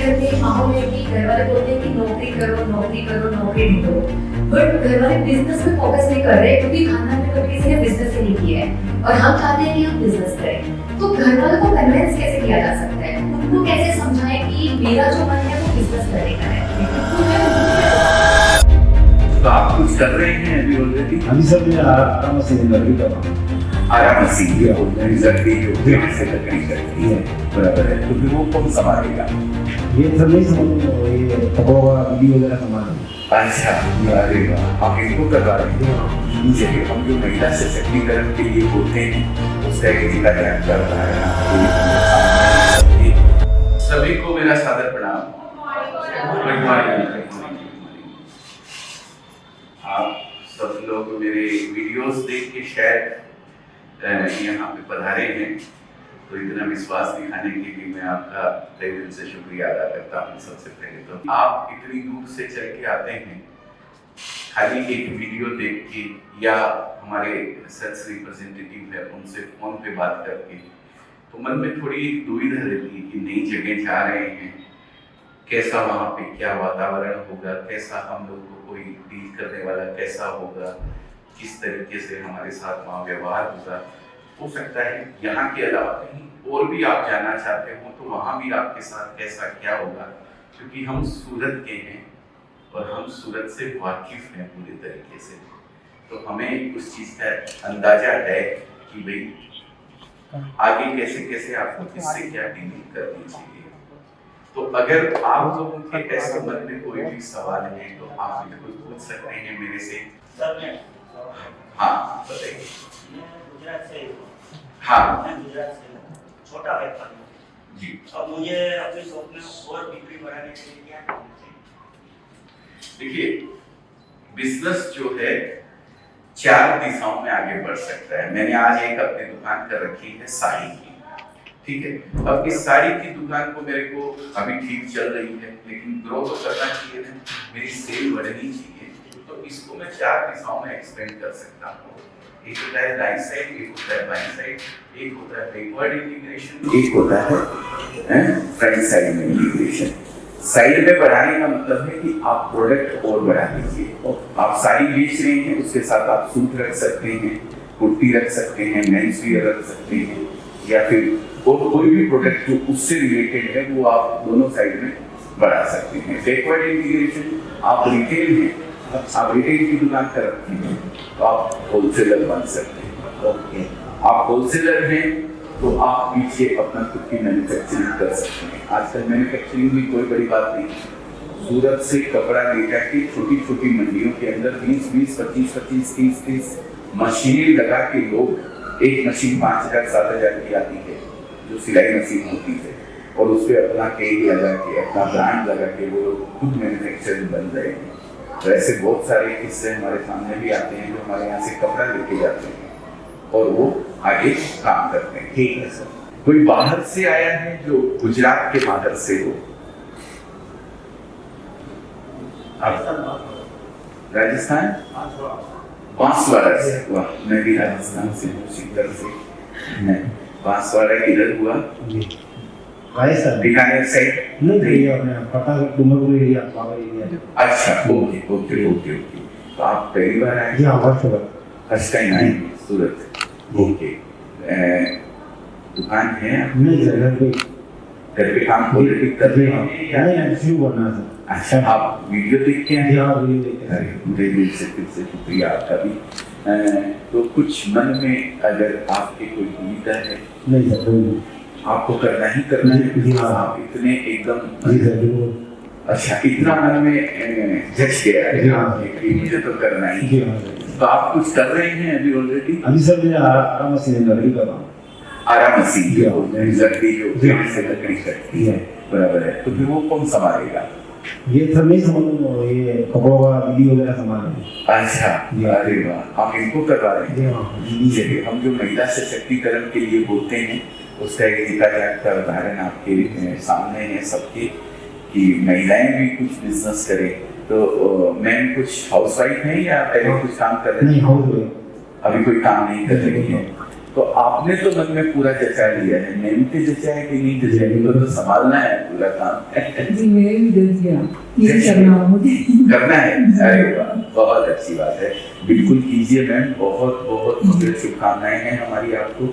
घर में माहौल है कि घर वाले बोलते हैं कि नौकरी करो नौकरी करो नौकरी ढूंढो, बट घर वाले बिजनेस में फोकस नहीं कर रहे क्योंकि खानदान में कभी किसी ने बिजनेस ही नहीं किया है और हम चाहते हैं कि हम बिजनेस करें। तो घर वालों को कन्विंस कैसे किया जा सकता है, उनको कैसे समझाएं कि मेरा जो मन है वो बिजनेस करने का है। तो आप कुछ कर रहे हैं अभी ऑलरेडी? अभी सर मैं आराम से लकड़ी कर रहा हूँ। आराम से लकड़ी जो पेड़ से लकड़ी करती है, बराबर है, तो फिर वो कौन संभालेगा? ये सर नहीं समझ, ये कपड़ों का वीडियो वगैरह संभाल। अच्छा, अरे वाह, आप इनको करवा रहे हैं। चलिए, हम जो महिला सशक्तिकरण के लिए बोलते हैं उसका एक जिला ज्ञान कर रहा है। सभी को मेरा सादर प्रणाम। आप सब लोग मेरे वीडियोस देख के शायद यहाँ पे पधारे हैं, तो इतना विश्वास दिखाने के लिए मैं आपका तहे दिल से शुक्रिया अदा करता हूँ। सबसे पहले तो आप इतनी दूर से चल के आते हैं खाली एक वीडियो देख के या हमारे सेल्स रिप्रेजेंटेटिव है उनसे फोन पे बात करके, तो मन में थोड़ी एक दुविधा रहती है कि नई जगह जा रहे हैं, कैसा वहाँ पे क्या वातावरण होगा, कैसा हम लोग को कोई डील करने वाला कैसा होगा, किस तरीके से हमारे साथ वहाँ व्यवहार होगा। हो सकता है यहाँ के अलावा कहीं और भी आप जाना चाहते हो तो वहाँ भी आपके साथ कैसा क्या होगा, क्योंकि हम सूरत के हैं और हम सूरत से वाकिफ हैं पूरे तरीके से, तो हमें उस चीज़ का अंदाजा है कि भाई आगे कैसे कैसे आपको किससे क्या डीलिंग करनी चाहिए। तो अगर आप लोगों के ऐसे मन में कोई भी सवाल है तो आप बिल्कुल पूछ सकते हैं मेरे से। हाँ बताइए। गुजरात से हाँ मैं गुजरात से छोटा व्यापारी हूँ जी। अब मुझे अपनी शॉप में और बिक्री बढ़ाने के लिए क्या करना चाहिए? देखिए, बिजनेस जो है 4 दिशाओं में आगे बढ़ सकता है। मैंने आज एक अपनी दुकान कर रखी है साड़ी की, ठीक है। अब इस साड़ी की दुकान को मेरे को अभी ठीक चल रही है, लेकिन ग्रो तो करना चाहिए ना, मेरी सेल बढ़नी चाहिए, तो इसको मैं 4 दिशाओं में एक्सपेंड कर सकता हूँ। एक होता है राइट साइड, एक होता है बाई साइड, एक होता है बैकवर्ड इंटीग्रेशन, एक होता है फ्रंट साइड में इंटीग्रेशन। साइड में बढ़ाने का मतलब है कि आप प्रोडक्ट और बढ़ा दीजिए। आप साड़ी बेच रहे हैं, उसके साथ आप सूट रख सकते हैं, कुर्ती रख सकते हैं, मेंस वियर रख सकते हैं, या फिर और कोई भी प्रोडक्ट जो उससे रिलेटेड है वो आप दोनों साइड में बढ़ा सकते हैं। बैकवर्ड इंटीग्रेशन, आप रिटेल में आप रिटेल की दुकान कर रखी हैं तो आप होलसेलर बन सकते हैं। ओके, आप होलसेलर हैं तो आप पीछे अपना खुद की मैन्युफैक्चरिंग कर सकते हैं। आजकल मैन्युफैक्चरिंग में कोई बड़ी बात नहीं। सूरत से कपड़ा ले जाके छोटी छोटी मंडियों के अंदर 20-20, 25-25, 30-30 मशीनें लगा के लोग, एक मशीन 5,000 7,000 की आती है जो सिलाई मशीन होती है, और उस पर अपना टैग लगा के अपना ब्रांड लगा के वो लोग खुद मैन्युफैक्चरर बन रहे हैं। तो ऐसे बहुत सारे किस्से हमारे सामने भी आते हैं जो हमारे यहाँ से कपड़ा लेके जाते हैं और वो आगे काम करते हैं। ठीक है सर। कोई बाहर से आया है जो गुजरात के बाहर से हो? राजस्थान, बांसवाड़ा से। वाह, मैं भी राजस्थान से हूँ, सीकर से। बांसवाड़ा किधर हुआ? बीकानेर साइड नहीं भैया, अपने पता डूंगरपुर एरिया, पावर एरिया। अच्छा, ओके ओके ओके ओके। तो आप पहली बार आए? जी हाँ, फर्स्ट टाइम आए सूरत। ओके, दुकान है? नहीं सर, घर पे काम ऑलरेडी कर रहे हैं या नहीं? शुरू करना है सर। अच्छा, आप वीडियो देख के आए? हाँ, वीडियो देख के आए। मुझे दिल से फिर से शुक्रिया आपका भी। तो कुछ मन में अगर आपके कोई दुविधा है? नहीं सर, कोई नहीं। आपको करना ही करना है? जी हाँ। आप इतने एकदम, जी सर, बिल्कुल। अच्छा, इतना मन में जच गया है कि मुझे तो करना ही। जी हाँ। तो आप कुछ कर रहे हैं अभी ऑलरेडी? अभी सर मैं आराम से लकड़ी कर रहा हूँ। आराम से जी हाँ। लकड़ी जो पेड़ से लकड़ी कटती है, बराबर है, तो फिर वो कौन संभालेगा? ये सर नहीं समझ, ये कपड़ों का वीडियो वगैरह संभाल। अच्छा, अरे वाह, आप इनको करवा रहे हैं? जी हाँ। चलिए, हम जो महिला सशक्तिकरण के लिए बोलते हैं उसका एक जीता-जागता का उदाहरण आपके सामने है सबके, कि महिलाएं भी कुछ बिजनेस करें। तो मैम कुछ हाउसवाइफ है या पहले कुछ काम कर रही है? नहीं, हाउसवाइफ। अभी कोई काम नहीं कर रही है। तो आपने तो मन में पूरा जचा लिया है, मैंने पे जचा है कि नहीं जचा है, तो संभालना है पूरा काम। जी मेरे भी दिल किया ये करना मुझे करना है। अरे वाह, बहुत अच्छी बात है, बिल्कुल कीजिए मैम। बहुत बहुत शुभकामनाएं हैं हमारी आपको,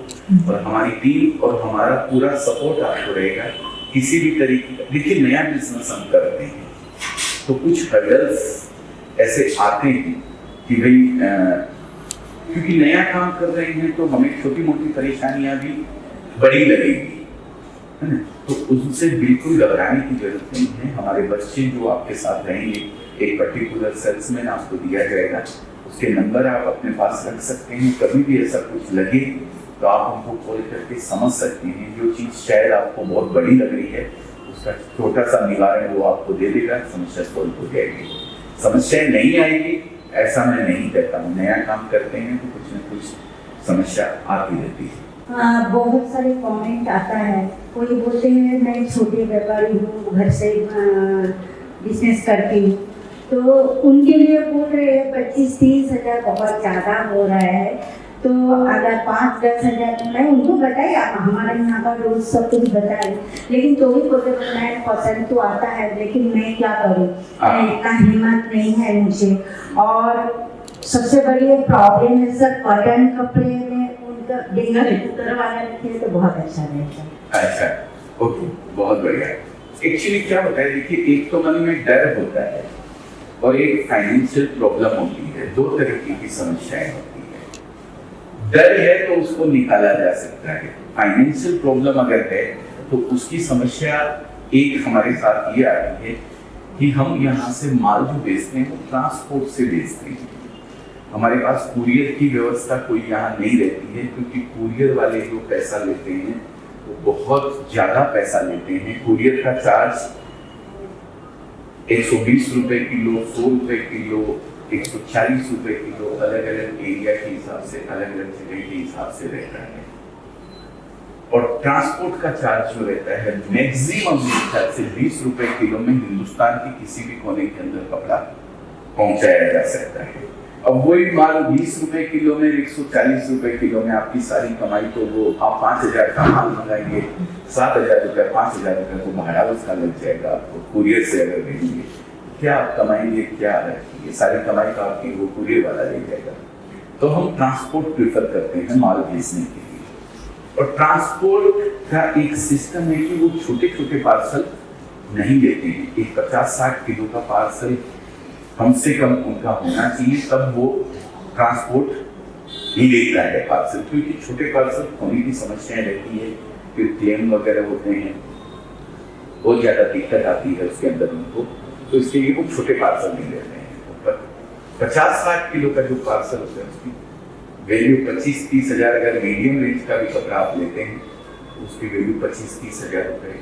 और हमारी टीम और हमारा पूरा सपोर्ट आपको रहेगा किसी भी तरीके का। देखिए नया बिजनेस हम करते हैं तो कुछ हर्डल्स ऐसे आते हैं कि भाई क्योंकि नया काम कर रहे हैं तो हमें छोटी मोटी परेशानियां भी बड़ी लगेगी, है ना। तो उनसे बिल्कुल घबराने की जरूरत नहीं है। हमारे बच्चे जो आपके साथ रहेंगे, एक पर्टिकुलर सेल्समैन आपको दिया जाएगा, उसके नंबर आप अपने पास रख सकते हैं। कभी भी ऐसा कुछ लगे तो आप उनको कॉल करके समझ सकते हैं। जो चीज़ शायद आपको बहुत बड़ी लग रही है उसका छोटा सा निवारण वो आपको दे देगा, समस्या सॉल्व हो जाएगी। समस्या नहीं आएगी ऐसा मैं नहीं कहता हूँ, नया काम करते हैं तो कुछ न कुछ समस्या आती रहती है। बहुत सारे कमेंट आता है, कोई बोलते हैं मैं छोटे व्यापारी हूँ, घर से बिजनेस करती हूँ, तो उनके लिए बोल रहे हैं 25-30 हज़ार बहुत ज़्यादा हो रहा है। तो अगर 5-10 हज़ार तो मैं उनको बताइए, हमारे यहाँ का रोज सब कुछ बताए, लेकिन तो भी बोलते मैं पसंद तो आता है लेकिन मैं क्या करूँ, इतना हिम्मत नहीं है मुझे। और सबसे बड़ी प्रॉब्लम है सर, कॉटन कपड़े में उनका डिंगर करवाना रहते हैं तो बहुत अच्छा रहता है। अच्छा, ओके, बहुत बढ़िया। एक्चुअली क्या होता है, देखिए एक तो मन में डर होता है और एक फाइनेंशियल प्रॉब्लम होती है, दो तरीके की समस्याएं होती है। डर है तो उसको निकाला जा सकता है, फाइनेंशियल प्रॉब्लम अगर है तो उसकी समस्या एक हमारे साथ ये आ रही है कि हम यहाँ से माल जो बेचते हैं वो ट्रांसपोर्ट से बेचते हैं। हमारे पास कुरियर की व्यवस्था कोई यहाँ नहीं रहती है, क्योंकि कुरियर वाले जो पैसा लेते हैं वो बहुत ज्यादा पैसा लेते हैं। कुरियर का चार्ज 120 रुपए किलो, 100 रुपए किलो, 140 रुपए किलो, अलग अलग एरिया के हिसाब से, अलग अलग जगह के हिसाब से रहता है। और ट्रांसपोर्ट का चार्ज जो रहता है मैक्सिमम से 20 रुपए किलो में हिंदुस्तान के किसी भी कोने के अंदर कपड़ा पहुंचाया जा सकता है। अब वही माल 20 रुपए किलो में, 140 रुपए किलो में आपकी सारी कमाई, तो वो आप 5,000 का माल मंगाएंगे, 7,000 रुपये, 5,000 रुपये को भाड़ा उसका लग जाएगा आपको कुरियर से अगर भेजेंगे। क्या आप कमाएंगे, क्या ये सारी कमाई का आपकी वो कुरियर वाला ले जाएगा। तो हम ट्रांसपोर्ट प्रेफर करते हैं माल भेजने के लिए। और ट्रांसपोर्ट का एक सिस्टम है कि वो छोटे छोटे पार्सल नहीं देते हैं। एक 50-60 किलो का पार्सल कम से कम उनका होना चाहिए, तब वो ट्रांसपोर्ट ही लेता है पार्सल। क्योंकि छोटे पार्सल होने की समस्याएं रहती है, फिर क्लेम वगैरह होते हैं, बहुत ज़्यादा दिक्कत आती है उसके अंदर उनको, तो इसके लिए वो छोटे पार्सल नहीं लेते हैं। 50-60 किलो का जो पार्सल होता है उसकी वैल्यू 25-30 हज़ार, अगर मीडियम रेंज का भी कपड़ा आप लेते हैं तो उसकी वैल्यू 25-30 हज़ार रुपये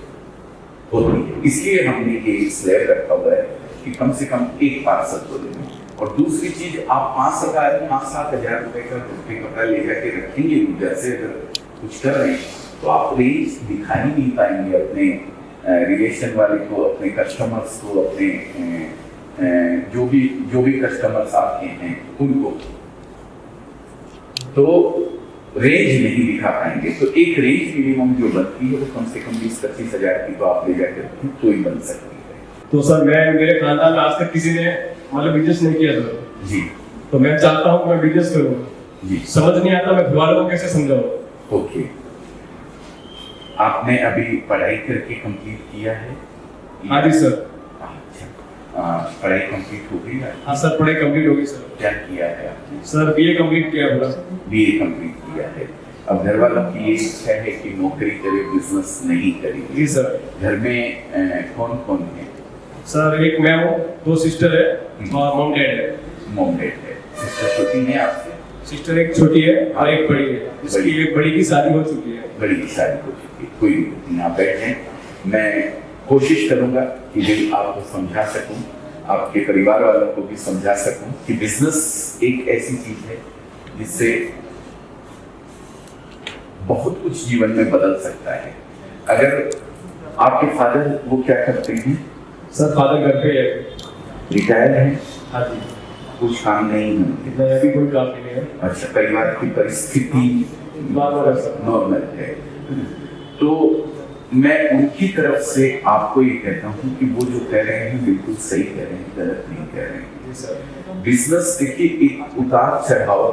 होती है। इसलिए हमने ये स्लैब रखा हुआ है कि कम से कम एक पार्सल तो लें। और दूसरी चीज, आप 5,000-7 हज़ार रुपये का कपड़ा ले जाके रखेंगे उधर से, अगर कुछ कर रहे हैं तो आप रेंज दिखा ही नहीं पाएंगे अपने रिलेशन वाले को, अपने कस्टमर्स को, अपने जो भी कस्टमर्स आपके हैं उनको, तो रेंज नहीं दिखा पाएंगे। तो एक रेंज मिनिमम जो बनती है वो कम से कम 20-25 हज़ार की तो आप ले जाकर रखें तो ही बन सकती है। तो सर मेरे खानदान में आज तक किसी ने मतलब बिजनेस नहीं किया था जी, तो मैं चाहता हूँ मैं बिजनेस करूँ जी। समझ नहीं आता मैं घर वालों को कैसे समझाऊँ। ओके, आपने अभी पढ़ाई करके कंप्लीट किया है? हाँ जी सर। अच्छा, पढ़ाई कंप्लीट हो गई है? हाँ सर, पढ़ाई कंप्लीट हो गई सर। क्या किया है आपने? सर बीए कंप्लीट किया पूरा। बीए कंप्लीट किया है। अब घर वालों की ये इच्छा है कि नौकरी करे, बिजनेस नहीं करे। जी सर। घर में कौन कौन है? सर एक मैं हूँ, 2 सिस्टर है और मॉम डैड है। मॉम डैड है। सिस्टर छोटी है आपसे? सिस्टर एक छोटी है और एक बड़ी है, जिसकी एक बड़ी की शादी हो चुकी है। बड़ी की शादी हो चुकी है, कोई नहीं। आप बैठे, मैं कोशिश करूंगा कि मैं आपको समझा सकूं, आपके परिवार वालों को भी समझा सकूं कि बिजनेस एक ऐसी चीज है जिससे बहुत कुछ जीवन में बदल सकता है। अगर आपके फादर वो क्या करते हैं? सर फादर घर पे है, रिटायर है? हाँ जी। कुछ काम नहीं है? नहीं, अभी कोई काम नहीं है। अच्छा, परिवार की परिस्थिति नॉर्मल है सर। नॉर्मल है। तो मैं उनकी तरफ से आपको ये कहता हूँ कि वो जो कह रहे हैं बिल्कुल सही कह रहे हैं, गलत नहीं कह रहे हैं। जी सर। बिजनेस देखिए एक उतार चढ़ाव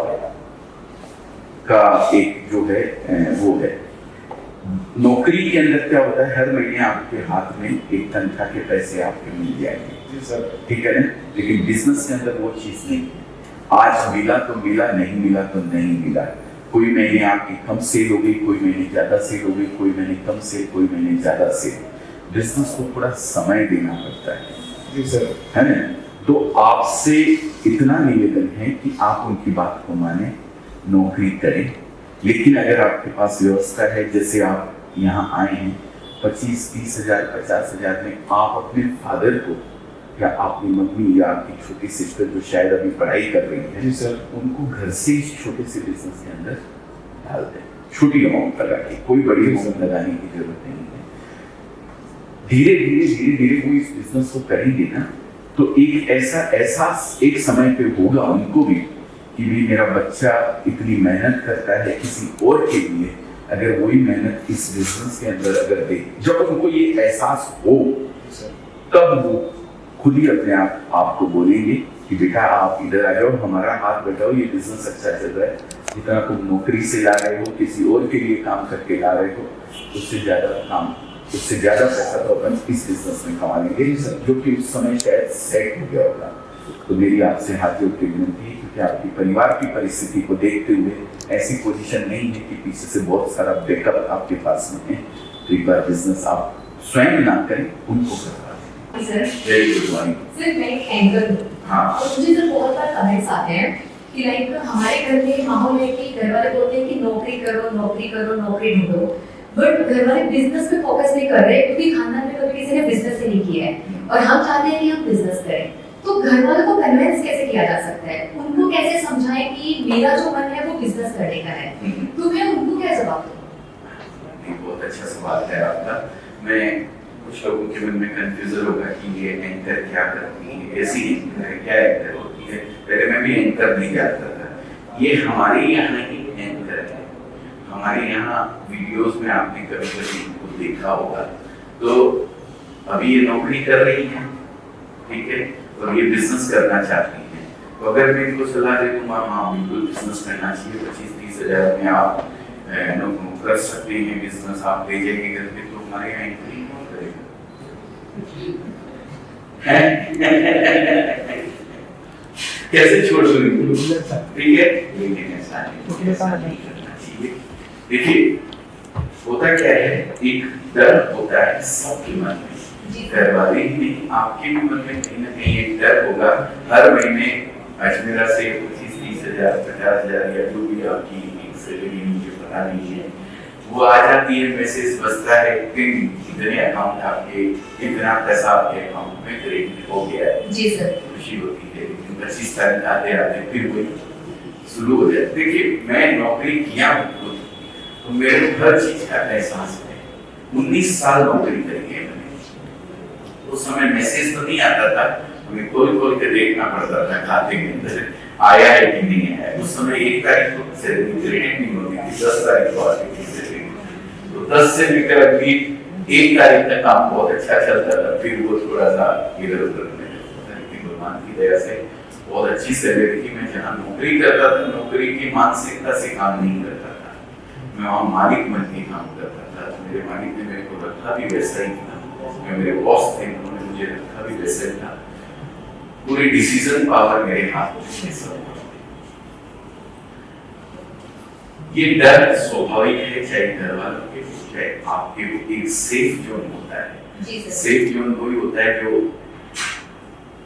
का एक जो है वो है। नौकरी के अंदर क्या होता है, हर महीने आपके हाथ में एक तनख्वाह के पैसे आपके मिल जाएंगे, जी सर। ठीक है ना। लेकिन बिजनेस के अंदर वो चीज नहीं है। आज मिला तो मिला, नहीं मिला तो नहीं मिला। कोई महीने आपकी कम सेल हो गई, कोई महीने ज्यादा सेल हो गई, कोई महीने कम सेल, कोई महीने ज्यादा सेल। बिजनेस को थोड़ा समय देना पड़ता है, जी सर। है ना। तो आपसे इतना निवेदन है कि आप उनकी बात को माने, नौकरी करें। लेकिन अगर आपके पास व्यवस्था है, जैसे आप यहाँ आए हैं 25-30 हजार 50 हजार में आप अपने फादर को या आपकी मम्मी या आपकी छोटी सिस्टर जो शायद अभी पढ़ाई कर रही है, जी सर। उनको घर से इस छोटे से बिजनेस के अंदर डाल दें, छोटी अमाउंट लगा के, कोई बड़ी अमाउंट लगाने की जरूरत नहीं है। धीरे धीरे धीरे धीरे वो इस बिजनेस को करेंगे ना, तो एक ऐसा एहसास एक समय पे होगा उनको भी कि भी मेरा बच्चा इतनी मेहनत करता है किसी और के लिए, अगर वही मेहनत इस बिजनेस के अंदर अगर दे, जब उनको ये एहसास हो तब वो खुद ही अपने आप को बोलेंगे कि बेटा आप इधर आ जाओ, हमारा हाथ बैठाओ, ये बिजनेस अच्छा चल रहा है। जितना तुम नौकरी से ला रहे हो, किसी और के लिए काम करके ला रहे हो, उससे ज्यादा पैसा तो अपन इस बिजनेस में कमा लेंगे, जो कि उस समय शायद सेट हो गया होगा। तो मेरी आपसे हाथ जोड़ के विनती है, क्योंकि आपकी परिवार की परिस्थिति को देखते हुए ऐसी पोजीशन नहीं है कि पीछे से बहुत सारा बैकअप आपके पास में है। तो एक बार बिजनेस आप स्वयं ना करें, उनको करवा दें। Sir very good morning. Sir मैं एक एंकर हूँ, हाँ। और मुझे सर बहुत बार कमेंट्स आते हैं कि लाइक हमारे घर में माहौल है कि घर वाले बोलते हैं कि नौकरी करो नौकरी करो नौकरी ढूंढो, बट घर वाले बिजनेस पे फोकस नहीं कर रहे, क्योंकि खानदान में कभी किसी ने बिजनेस ही नहीं किया है और हम चाहते हैं कि हम बिजनेस करें। तो घर वालों को कन्विंस कैसे किया जा सकता है, उनको कैसे समझाएं कि मेरा जो मन है वो बिजनेस करने का है, तो मैं उनको क्या जवाब दूं? बहुत अच्छा सवाल है आपका। मैं कुछ लोगों के मन में कंफ्यूजन होगा कि ये एंकर क्या करती है, ऐसी एंकर है, क्या एंकर होती है। पहले मैं भी एंकर नहीं जानता था। ये हमारे यहाँ ही एंकर है। हमारे यहाँ वीडियोस में आपने कभी कभी इनको देखा होगा। तो अभी ये नौकरी कर रही है, ठीक है, और ये बिजनेस करना चाहती है। तो अगर मैं इनको सलाह दे दूंगा हाँ बिल्कुल बिजनेस करना चाहिए, 25-30 हजार में आप कर सकते हैं बिजनेस, आप ले जाएंगे घर पे, तो हमारे यहाँ एंट्री कौन करेगा? कैसे छोड़ दूंगी, ठीक है, लेकिन ऐसा नहीं करना चाहिए। देखिए होता क्या है, एक डर होता है सबके मन में, घर वाले ही नहीं, आपके भी मन में कहीं ना कहीं एक डर होगा। हर महीने अजमेरा से 25-30 हजार 50 हजार या जो भी आपकी सैलरी मुझे पता नहीं है, वो आ जाती है, मैसेज बजता है कि इतने अकाउंट आपके, इतना पैसा आपके अकाउंट में क्रेडिट हो गया है। जी सर। खुशी होती है, लेकिन 25 तारीख आते आते फिर वही शुरू हो जाए। देखिए मैं नौकरी किया हूँ तो मेरे को हर चीज का एहसास है। 19 साल नौकरी करी है मैंने। उस समय मैसेज तो नहीं आता था, हमें खोल खोल के देखना पड़ता था खाते के अंदर आया है कि नहीं है। उस समय 1 तारीख को सैलरी क्रेडिट नहीं होती थी, 10 तारीख को आती थी सैलरी। तो 10 से लेकर अभी 1 तारीख तक काम बहुत अच्छा चलता था, फिर वो थोड़ा सा इधर उधर में भगवान की दया से बहुत अच्छी सैलरी थी। मैं जहाँ नौकरी करता था, नौकरी की मानसिकता से काम नहीं करता था, मैं वहाँ मालिक बन के काम करता था। मेरे मालिक ने मेरे को रखा भी वैसा ही था, मैं मेरे बॉस थे, उन्होंने मुझे रखा भी वैसा ही था। पूरी डिसीजन पावर मेरे हाथ में सब। ये डर स्वाभाविक है, चाहे घर वालों के चाहे आपके, एक सेफ जोन होता है। सेफ जोन वही होता है जो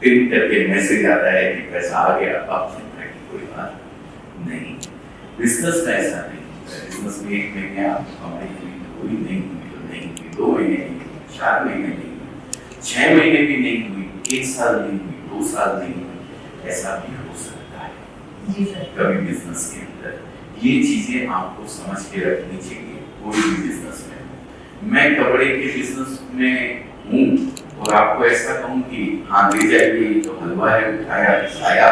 दिन करके मैसेज आता है कि पैसा आ गया, आप चिंता की कोई बात नहीं। बिजनेस में ऐसा नहीं होता है। बिजनेस में 1 महीने आप कमाई हुई नहीं हुई तो नहीं हुई, 2 महीने नहीं हुई, 4 महीने नहीं हुई, 6 महीने भी नहीं हुई, 1 साल नहीं हुई, 2 साल नहीं हुई, ऐसा भी हो सकता है जी सर। कभी बिजनेस के अंदर। ये चीजें आपको समझ के रखनी चाहिए कोई भी बिजनेस में। मैं कपड़े के बिजनेस में हूँ और आपको ऐसा कहूँ कि हाँ ले जाइए तो हलवा है, उठाया खाया,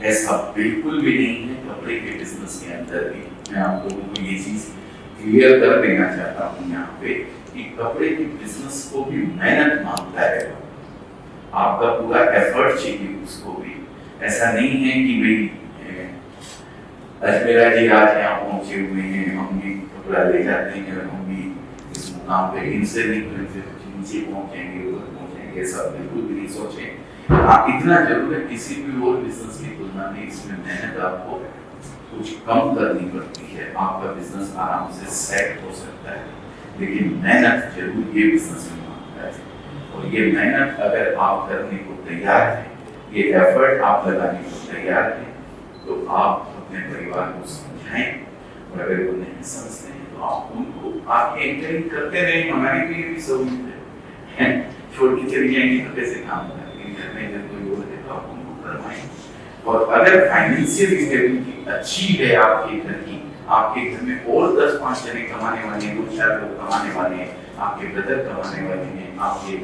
ऐसा बिल्कुल भी नहीं है। कपड़े के बिजनेस के अंदर भी मैं आप लोगों को ये चीज क्लियर कर देना चाहता हूँ यहाँ पे कि कपड़े की बिजनेस को भी मेहनत मांगता है, आपका पूरा एफर्ट चाहिए उसको भी। ऐसा नहीं है कि भाई अजमेरा जी आज यहाँ पहुंचे हुए हैं, हम भी कपड़ा ले जाते हैं और हम भी इस मुकाम पे इनसे नहीं नीचे पहुंचेंगे, ऊपर पहुंचेंगे, ऐसा बिल्कुल भी नहीं सोचे। हाँ, इतना जरूर है किसी भी और बिजनेस की तुलना में इसमें मेहनत आपको कुछ कम करनी पड़ती है। आपका बिजनेस आराम से सेट हो सकता है, लेकिन मेहनत जरूर ये बिजनेस में मांगता है। और ये मेहनत अगर आप करने को तैयार हैं, ये एफर्ट आप लगाने को तैयार हैं, तो आप अपने परिवार को समझाएं। और अगर वो नहीं समझते हैं तो आप उनको आके एंकरेज करते रहें। हमारी भी ये सहूलियत है, छोड़ के चली जाएंगे तो कैसे काम करेंगे? घर में अगर कोई और है तो आप उनको करवाएं। और अगर फाइनेंशियल स्टेबिलिटी अच्छी है आपके घर की, आपके घर में और 10-5 जने कमाने वाले हैं, 2-4 लोग कमाने वाले हैं, आपके ब्रदर कमाने वाले हैं, आपके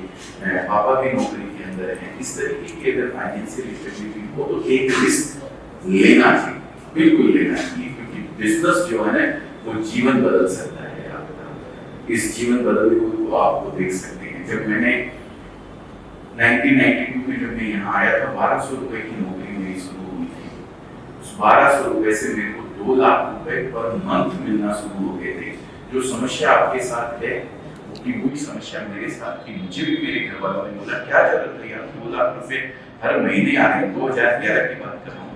पापा भी नौकरी के अंदर हैं, इस तरीके की अगर फाइनेंशियल स्टेबिलिटी हो तो एक रिस्क लेना चाहिए, बिल्कुल लेना चाहिए। क्योंकि बिजनेस जो है ना वो जीवन बदल सकता है आपका। इस जीवन बदलते हुए को आपको देख सकते हैं। जब मैंने 1992 में जब मैं यहाँ आया था, 1200 रुपए की नौकरी मेरी शुरू हुई थी। उस 1200 रुपए से मेरे को 2 लाख रुपए पर मंथ मिलना शुरू हो गए थे। जो समस्या आपके साथ है उसकी वही समस्या मेरे साथ थी। मुझे भी मेरे घर वालों ने बोला क्या जरूरत है यार, 2 लाख रुपए हर महीने आ रहे हैं। 2011 की बात कर रहा हूँ,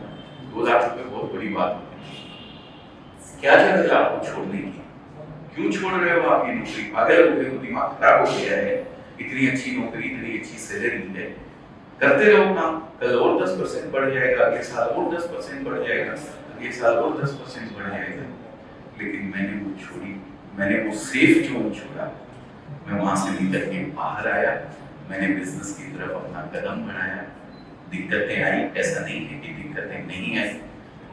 2 लाख रुपए बहुत बड़ी बात होती है। क्या जरूरत है आपको छोड़ने की? क्यों छोड़ रहे हो आप ये नौकरी? पागल हो गए हो, दिमाग खराब हो गया है? इतनी अच्छी नौकरी, इतनी अच्छी सैलरी है, करते रहो काम। कल और 10% बढ़ जाएगा, अगले साल और 10% बढ़ जाएगा, अगले साल और 10% बढ़ जाएगा। लेकिन मैंने वो छोड़ी, मैंने वो सेफ जोन छोड़ा। मैं वहां से निकल के बाहर आया, मैंने बिजनेस की तरफ अपना कदम बढ़ाया। दिक्कतें आई, ऐसा नहीं है कि दिक्कतें नहीं आई,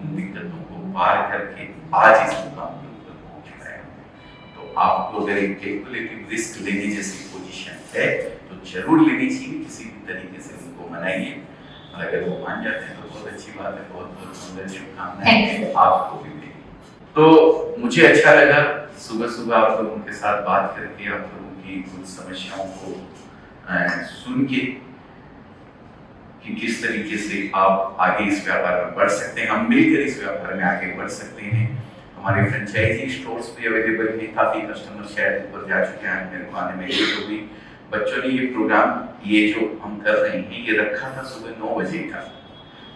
उन दिक्कतों को पार करके आज इस मुकाम के ऊपर पहुंच पाया। तो आपको अगर एक कैलकुलेटिव रिस्क लेने जैसी पोजीशन है तो जरूर लेनी चाहिए, किसी भी तरीके से उनको मनाइए। और अगर वो मान जाते हैं तो बहुत अच्छी बात है, बहुत बहुत सुंदर शुभकामनाएं आपको भी। तो मुझे अच्छा लगा सुबह सुबह आप लोगों के साथ बात करके, आप लोगों की कुछ समस्याओं को सुन के कि किस तरीके से आप आगे इस व्यापार में बढ़ सकते हैं, हम मिलकर इस व्यापार में आगे बढ़ सकते हैं। हमारे फ्रेंचाइजी स्टोर्स भी अवेलेबल हैं, काफ़ी कस्टमर शायद ऊपर जा चुके हैं मेरे को आने में। तो भी बच्चों ने ये प्रोग्राम, ये जो हम कर रहे हैं, ये रखा था सुबह 9 बजे का।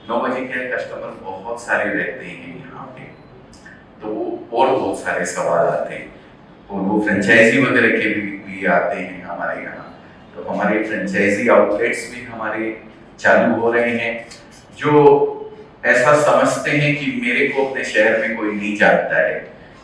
9 बजे के कस्टमर बहुत सारे रहते हैं यहाँ पे, तो और बहुत सारे सवाल आते हैं और वो फ्रेंचाइजी वगैरह के भी आते हैं हमारे यहाँ। तो हमारे फ्रेंचाइजी आउटलेट्स भी हमारे चालू हो रहे हैं। जो ऐसा समझते हैं कि मेरे को अपने शहर में कोई नहीं जानता है,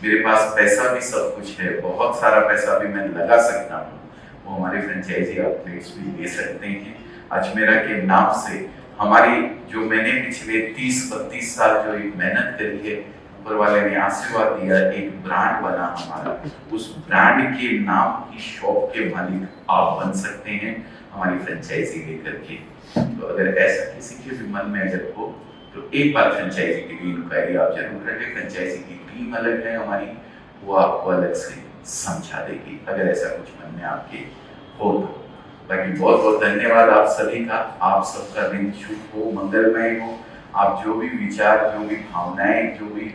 मेरे पास पैसा भी सब कुछ है, बहुत सारा पैसा भी मैं लगा सकता हूँ, वो हमारे फ्रेंचाइजी आउटलेट्स भी ले सकते हैं। अजमेरा के नाम से हमारी जो मैंने पिछले 30-32 साल जो एक मेहनत करी है, ऊपर वाले ने आशीर्वाद दिया, एक ब्रांड बना हमारा। उस ब्रांड के नाम की शॉप के मालिक आप बन सकते हैं हमारी फ्रेंचाइजी लेकर के। तो अगर ऐसा किसी के भी मन में अगर हो तो एक बार फ्रेंचाइजी की भी इंक्वायरी आप जरूर कर लें। फ्रेंचाइजी की टीम अलग है हमारी, वो आपको अलग से समझा देगी अगर ऐसा कुछ मन में आपके हो तो। बाकी बहुत बहुत धन्यवाद आप सभी का। आप सबका दिन शुभ हो, मंगलमय हो। आप जो भी विचार, जो भी भावनाएं, जो भी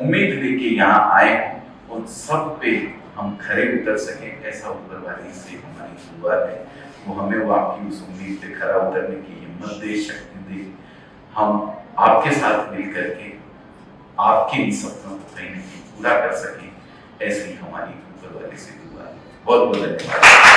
उम्मीद लेके यहाँ आए हो, उन सब पे हम खरे उतर सकें, ऐसा ऊपर वाले से हमारी दुआ है। वो हमें वो आपकी उस उम्मीद पे खरा उतरने की हिम्मत दे, शक्ति दे। हम आपके साथ मिल करके आपके इन सपनों को कहीं ना कहीं पूरा कर सकें, ऐसी हमारी ऊपर वाले से दुआ है। बहुत बहुत धन्यवाद।